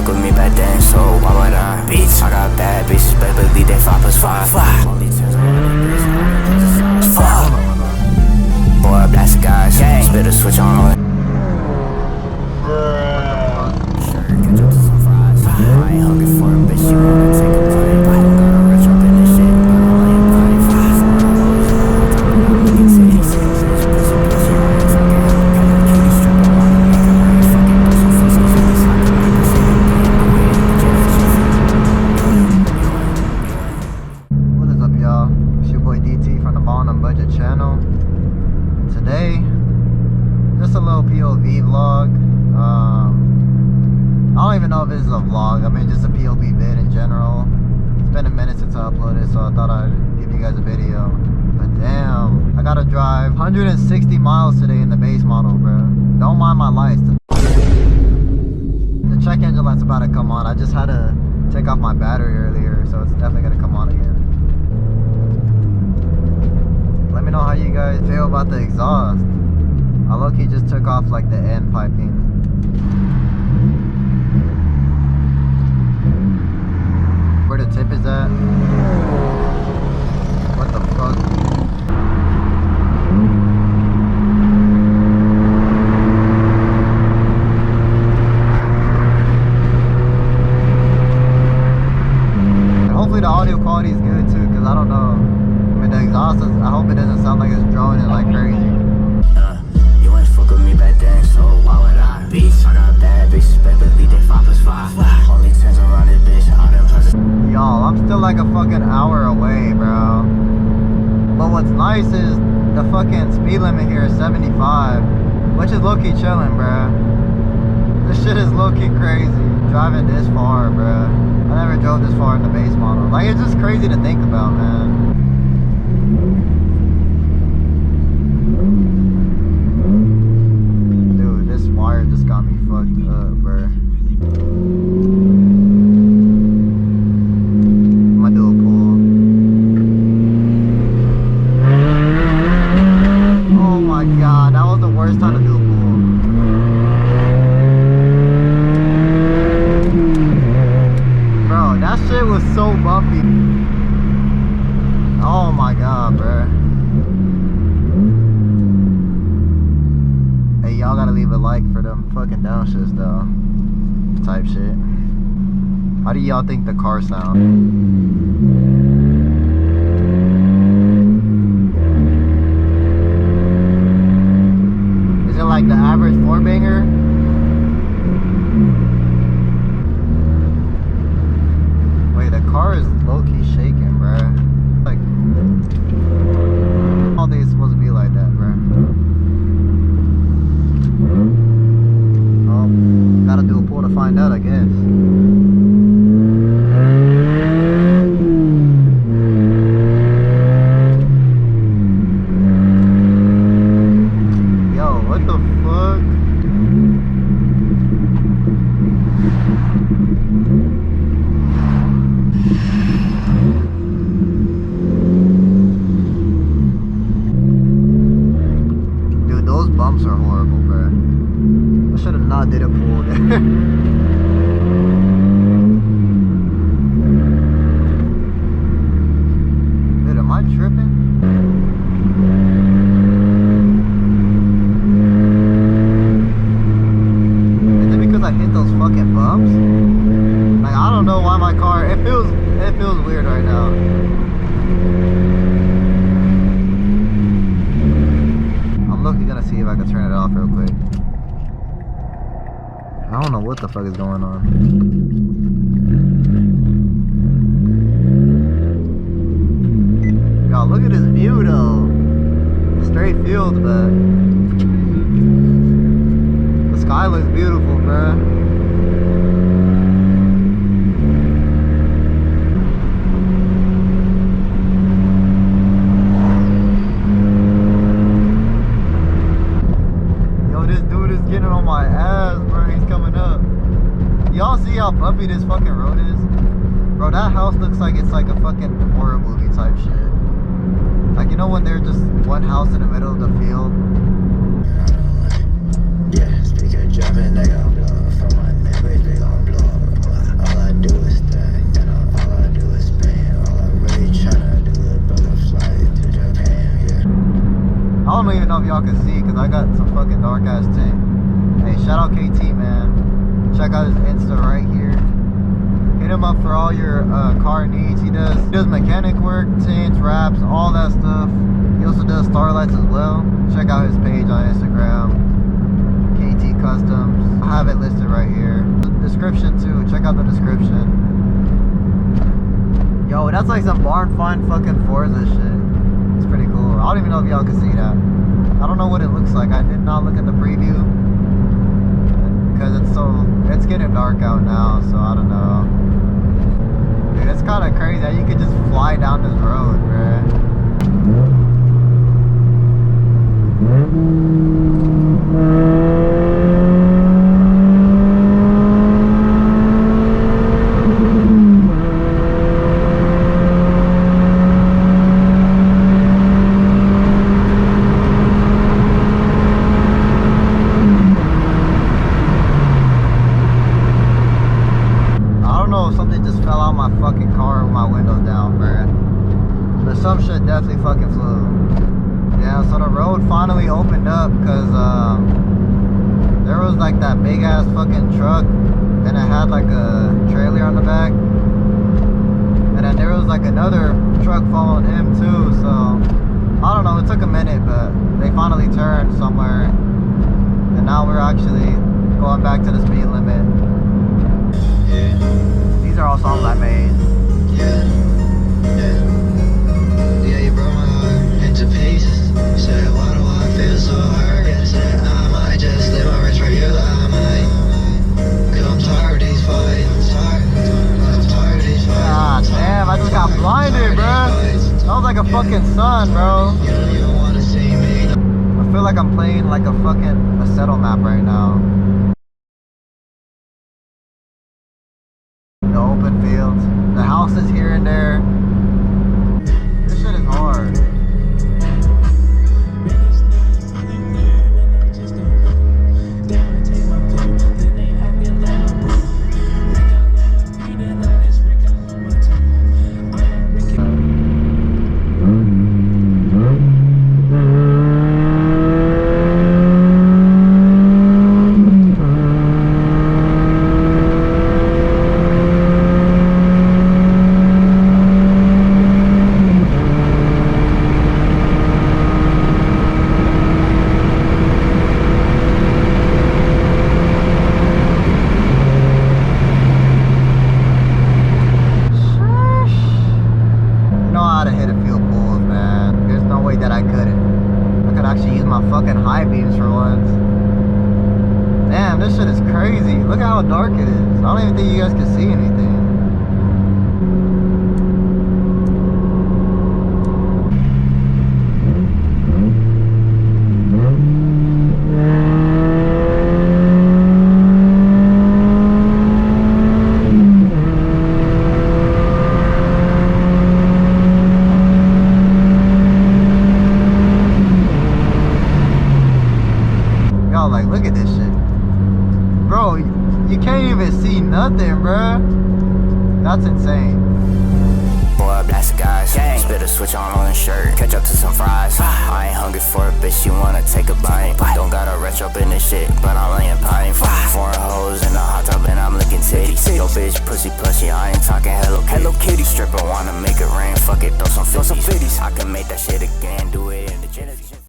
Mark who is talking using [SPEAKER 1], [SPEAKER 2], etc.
[SPEAKER 1] fuck with me back then, so why would I? Beats, I got bad bitches, better believe that 5 + 5. Only turns around this bitch. Fuck. Boy, I blast the guys, spit a switch on all. Sure, catch up to some fries. I ain't hungry for a bitch, you wanna take a bite. Gotta rich up in this shit, but I ain't buying fries. Look at titties, bitch, pussy, pussy, hands on it. Got my cutie strip on my neck, I'm ready fucking pussy, pussy, pussy, sucking my pussy.
[SPEAKER 2] What is up, y'all? It's your boy DT from the Bottom Budget channel. And today, just a little POV vlog. I don't even know if this is a vlog. I mean, just a POV vid in general. It's been a minute since I uploaded, so I thought I'd give you guys a video. But damn, I gotta drive 160 miles today in the base model, bro. Don't mind my lights. The check engine light's about to come on. I just had to take off my battery earlier, so it's definitely gonna come on again. Let me know how you guys feel about the exhaust. I low-key just took off like the end piping. Where the tip is at? What the fuck? And hopefully the audio quality is good too, because I don't know. I mean, the exhaust is, I hope it doesn't sound like it's droning like crazy.
[SPEAKER 1] You ain't fuck with me back then, so why would I? Beats, I got bad bitches, better believe that 5 + 5. Only turns around this bitch, all them hustle.
[SPEAKER 2] Y'all, I'm still like a fucking hour away, bro. But what's nice is the fucking speed limit here is 75, which is low-key chilling, bro. This shit is low-key crazy, driving this far, bro. I never drove this far in the base model. Like, it's just crazy to think about, man. Dude, this wire just got me fucked up, bro. God, that was the worst time to do a pull. Bro, that shit was so bumpy. Oh my god, bro. Hey, y'all gotta leave a like for them fucking downshifts though. Type shit. How do y'all think the car sound? Like the average 4-banger. Wait, the car is low-key shaking, bruh. Like, all day it's supposed to be like that, bruh. Oh, gotta do a pull to find out, I guess. What the fuck? Dude, those bumps are horrible, bro. I should have not did a pull there. Dude, am I tripping? I hit those fucking bumps. Like, I don't know why my car, it feels weird right now. I'm looking, gonna see if I can turn it off real quick. I don't know what the fuck is going on. Y'all, look at this view though. Straight fields, but sky looks beautiful, bruh. Yo, this dude is getting on my ass, bro. He's coming up. Y'all see how bumpy this fucking road is? Bro, that house looks like it's like a fucking horror movie type shit. Like, you know when there's just one house in the middle of the field?
[SPEAKER 1] Yeah, they get jumping, they gon' blow. From my neighbors, they gon' blow.
[SPEAKER 2] I got some fucking dark ass tint. Hey, shout out KT, man. Check out his Insta right here. Hit him up for all your car needs. He does mechanic work, tints, wraps, all that stuff. He also does starlights as well. Check out his page on Instagram, KT Customs. I have it listed right here. Description too. Check out the description. Yo, that's like some barn find fucking Forza shit. It's pretty cool. I don't even know if y'all can see that. I don't know what it looks like. I did not look at the preview because it's getting dark out now, so I don't know. Dude, it's kind of crazy that you could just fly down this road, bruh. Something just fell out my fucking car with my windows down, bruh. But some shit definitely fucking flew. Yeah, so the road finally opened up because there was like that big ass fucking truck and it had like a trailer on the back. And then there was like another truck following him too, so I don't know, it took a minute, but they finally turned somewhere. And now we're actually going back to the speed limit. Yeah. These are all songs I made.
[SPEAKER 3] Yeah, you broke my heart into pieces. Said, why do I feel so hurt? Yeah, said, I might just live my rich for you. I might. Cause I'm tired of these fights. I'm tired of these fights.
[SPEAKER 2] God damn, I just got blinded, bro. That was like a fucking sun, bro.
[SPEAKER 3] You don't wanna see me.
[SPEAKER 2] I feel like I'm playing like a fucking settle map right now. The open fields, the houses here and there. This shit is hard. Actually use my fucking high beams for once. Damn, this shit is crazy. Look at how dark it is. I don't even think you guys can see anything. Like, look at this shit, bro. You can't even see nothing, bruh. That's insane.
[SPEAKER 1] Boy, blast the guys. Spit a switch on the shirt. Catch up to some fries. I ain't hungry for a bitch. You wanna take a bite? Don't got a retro up in this shit, but I'm laying pine. Foreign hoes in the hot tub and I'm licking titties. Yo, bitch, pussy plushy. I ain't talking Hello Kitty. Stripper wanna make it rain. Fuck it, throw some 50s. I can make that shit again. Do it in the Genesis.